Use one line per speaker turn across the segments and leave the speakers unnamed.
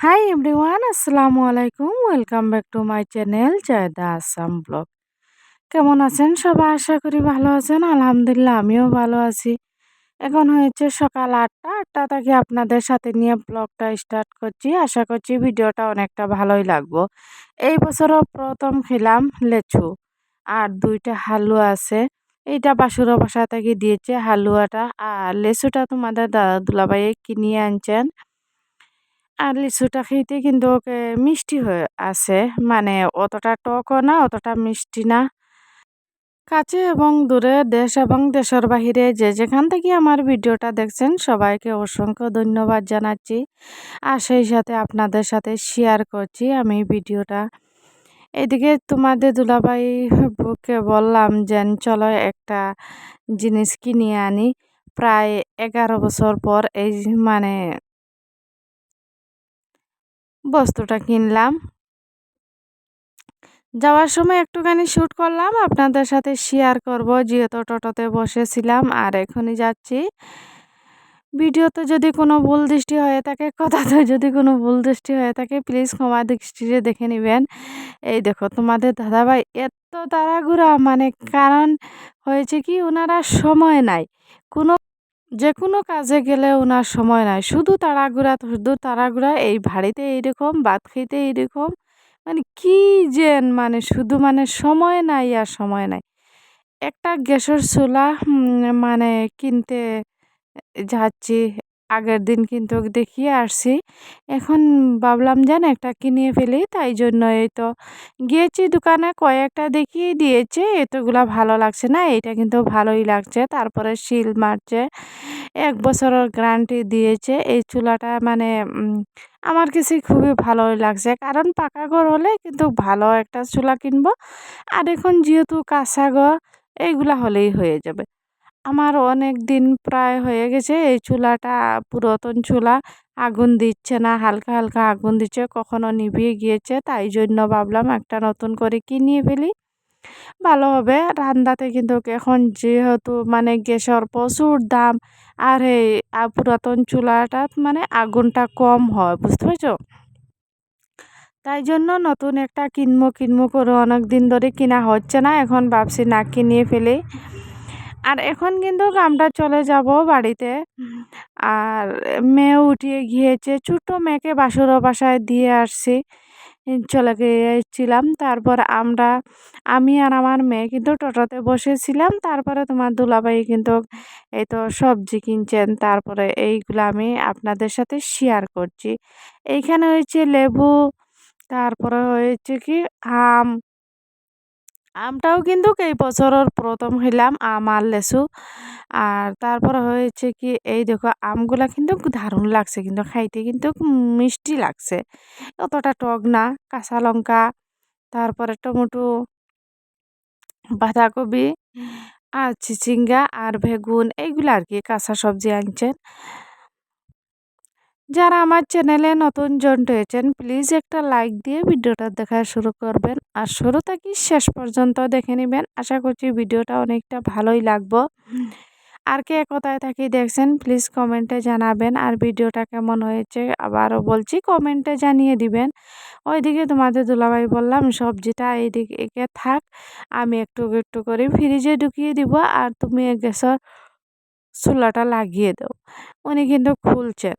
High everyone, আসসালামু আলাইকুম। Welcome back to my channel Zaida Assam blog. কেমন আছেন সবাই? আশা করি ভালো আছেন। আলহামদুলিল্লাহ আমিও ভালো আছি। এখন হয়েছে সকাল ৮টা থেকে আপনাদের সাথে নিয়ে ব্লগটা স্টার্ট করছি। আশা করছি ভিডিওটা অনেকটা ভালোই লাগবো। এই বছরও প্রথম খেলাম লেচু আর ২টা হালুয়া আছে। এইটা বাসুর বাসা থেকে দিয়েছে হালুয়াটা, আর লেচুটা তোমাদের দাদা দুলাভাই কিনিয়ে আনছেন। আর লিচুটা খেতে কিন্তু মিষ্টি হয়ে আছে। মানে অতটা টকও না, অতটা মিষ্টি না। কাছে এবং দূরে, দেশ এবং দেশের বাহিরে যে যেখান থেকে আমার ভিডিওটা দেখছেন সবাইকে অসংখ্য ধন্যবাদ জানাচ্ছি। আর সেই সাথে আপনাদের সাথে শেয়ার করছি আমি ভিডিওটা। এদিকে তোমাদের দুলাভাই বুকে বললাম যে চলো একটা জিনিস কিনে আনি। প্রায় ১১ বছর পর এই মানে বস্তুটা কিনলাম। যাওয়ার সময় একটুখানি শ্যুট করলাম, আপনাদের সাথে শেয়ার করব যেহেতু টোটোতে বসেছিলাম আর এখনই যাচ্ছি। ভিডিওতে যদি কোনো ভুল দৃষ্টি হয়ে থাকে, কথাতে যদি কোনো ভুল দৃষ্টি হয়ে থাকে প্লিজ ক্ষমা দৃষ্টিতে দেখে নেবেন। এই দেখো তোমাদের দাদাভাই এত তাড়াহুড়া, মানে কারণ হয়েছে কি ওনারা সময় নাই। কোনো যেকোনো কাজে গেলে উনার সময় নাই। শুধু তাড়াহুড়া, শুধু তাড়াহুড়া। এই বাড়িতে এইরকম, ভাত খাইতে এইরকম। মানে কি মানে শুধু মানে সময় নাই আর সময় নাই। একটা গ্যাসের চুলা মানে কিনতে যাচ্ছি। আগের দিন কিন্তু দেখিয়ে আসছি। এখন ভাবলাম যেন একটা কিনে ফেলি। তাই জন্য এই তো গিয়েছি দোকানে, কয়েকটা দেখিয়ে দিয়েছে। এতগুলা ভালো লাগছে না, এটা কিন্তু ভালোই লাগছে। তারপরে সিল মারছে। ১ বছরের গ্যারান্টি দিয়েছে। এই চুলাটা মানে আমার কাছে খুবই ভালোই লাগছে। কারণ পাকা ঘর হলে কিন্তু ভালো একটা চুলা কিনবো। আর এখন যেহেতু কাঁচা ঘর, এইগুলা হলেই হয়ে যাবে। আমার অনেকদিন প্রায় হয়ে গেছে এই চুলাটা, পুরাতন চুলা। আগুন দিচ্ছে না, হালকা, হালকা আগুন দিচ্ছে, কখনো নিভিয়ে গিয়েছে। তাই জন্য ভাবলাম একটা নতুন করে কিনিয়ে ফেলি। ভালো হবে রান্নাতে, কিন্তু এখন যেহেতু মানে গ্যাসের প্রচুর দাম, আর এই পুরাতন চুলাটাত মানে আগুনটা কম হয়, বুঝতে পেরেছো? তাই জন্য নতুন একটা কিনবো করে অনেকদিন ধরে কিনা হচ্ছে না। এখন ভাবছি না কিনিয়ে ফেলি। আর এখন কিন্তু আমরা চলে যাব বাড়িতে। আর মেয়েও উঠিয়ে গিয়েছে। ছোট্ট মেয়েকে বাসুর বাসায় দিয়ে আসছি। চলে গিয়েছিলাম। তারপর আমি আর আমার মেয়ে কিন্তু টোটোতে বসেছিলাম। তারপরে তোমার দুলাভাই কিন্তু এই তো সবজি কিনছেন। তারপরে এইগুলা আমি আপনাদের সাথে শেয়ার করছি। এইখানে হয়েছে লেবু, তারপরে হয়েছে কি আম। আমটাও কিন্তু এই বছরের প্রথম খেলাম আম আর লেচু। আর তারপরে হয়েছে কি এই দেখো আমগুলা কিন্তু দারুণ লাগছে, কিন্তু খাইতে কিন্তু মিষ্টি লাগছে। অতটা টক না। কাঁচা লঙ্কা, তারপরে টমেটো, বাঁধাকপি আর চিচিঙ্গা আর বেগুন, এইগুলো আর কি কাঁচা সবজি আনছেন। যারা আমার চ্যানেলে নতুন জয়েন্ট হয়েছেন প্লিজ একটা লাইক দিয়ে ভিডিওটা দেখা শুরু করবেন, আর শুরু থেকে শেষ পর্যন্ত দেখে নেবেন। আশা করছি ভিডিওটা অনেকটা ভালোই লাগবো। আর কে কোথায় থাকি দেখছেন প্লিজ কমেন্টে জানাবেন। আর ভিডিওটা কেমন হয়েছে আবারও বলছি কমেন্টে জানিয়ে দিবেন। ওইদিকে তোমাদের দুলাভাই বললাম সবজিটা এইদিকে একে থাক, আমি একটু একটু করে ফ্রিজে ঢুকিয়ে দিব, আর তুমি গ্যাসের চুলাটা লাগিয়ে দাও। উনি কিন্তু খুলছেন।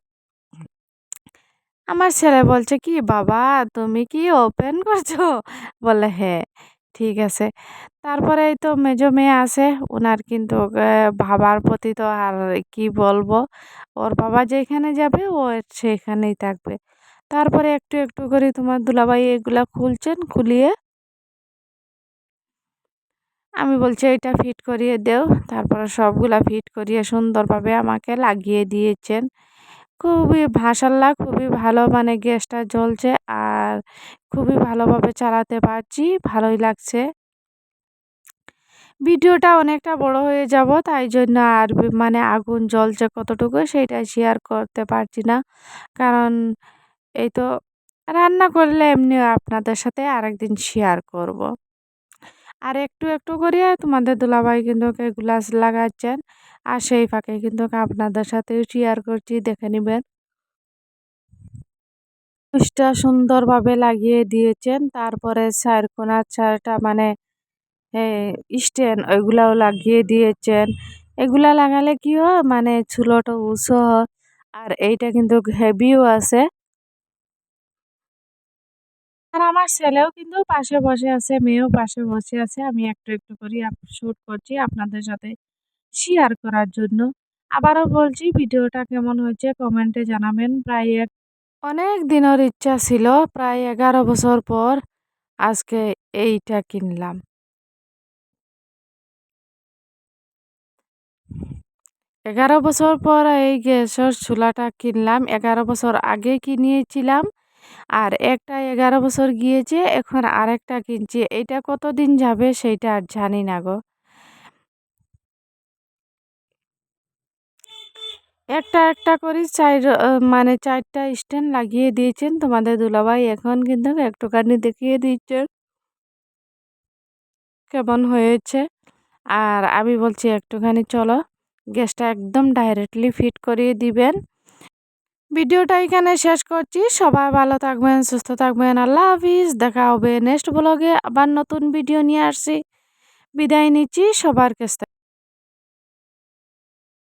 আমার ছেলে বলছে কি বাবা তুমি কি ওপেন করছো? বলে হ্যাঁ। ঠিক আছে। তারপরে এই তো মেজো মেয়ে আছে, ওনার কিন্তু বাবার প্রতি তো আর কি বলবো, ওর বাবা যেখানে যাবে ও সেখানেই থাকবে। তারপরে একটু একটু করে তোমার দুলাভাই এগুলা খুলছেন, খুলিয়ে আমি বলছি এটা ফিট করিয়ে দেও। তারপরে সবগুলা ফিট করিয়ে সুন্দরভাবে আমাকে লাগিয়ে দিয়েছেন। খুবই মাশাআল্লাহ, খুবই ভালো, মানে গ্যাসটা জ্বলছে আর খুবই ভালোভাবে চালাতে পারছি, ভালোই লাগছে। ভিডিওটা অনেকটা বড় হয়ে যাব, তাই জন্য আর মানে আগুন জ্বলছে কতটুকু সেটা শেয়ার করতে পারছি না। কারণ এই তো রান্না করলে এমনি আপনাদের সাথে আরেকদিন শেয়ার করব। আর একটু একটু করে তোমাদের দুলাভাই কিন্তু গ্লাস লাগাচ্ছেন, আর সেই ফাঁকে কিন্তু আপনাদের সাথে শেয়ার করছি, দেখে নিবেন। সুইচটা সুন্দরভাবে লাগিয়ে দিয়েছেন। তারপরে ৪ কোণার ৪ টা মানে স্ট্যান্ড ওইগুলাও লাগিয়ে দিয়েছেন। এগুলা লাগালে কি হয় মানে চুলোটা উঁচু হয়। আর এইটা কিন্তু হেভিও আছে। আর আমার ছেলেও কিন্তু পাশে বসে আছে, মেয়েও পাশে বসে আছে। আমি একটু, একটু করে শুট করছি আপনাদের সাথে শেয়ার করার জন্য। আবারও বলছি ভিডিওটা কেমন হয়েছে কমেন্টে জানাবেন। অনেক দিনের ইচ্ছা ছিল, প্রায় ১১ বছর পর আজকে এইটা কিনলাম। ১১ বছর পর এই গ্যাসের চুলাটা কিনলাম। ১১ বছর আগে কিনিয়েছিলাম। আর একটা ১১ বছর গিয়েছে, এখন আরেকটা কিনছি। এইটা কতদিন যাবে সেইটা আর জানি না গো। একটা, একটা করে মানে ৪ টা স্ট্যান্ড লাগিয়ে দিয়েছেন তোমাদের দুলাভাই। এখন কিন্তু একটুখানি দেখিয়ে দিচ্ছেন কেমন হয়েছে। আর আমি বলছি একটুখানি চলো গ্যাসটা একদম ডাইরেক্টলি ফিট করিয়ে দিবেন। ভিডিওটা এখানে শেষ করছি। সবাই ভালো থাকবেন, সুস্থ থাকবেন। আল্লাহ হাফিজ। দেখা হবে নেক্সট ব্লগে। আবার নতুন ভিডিও নিয়ে আসছি। বিদায় নিচ্ছি সবার কাছ থেকে।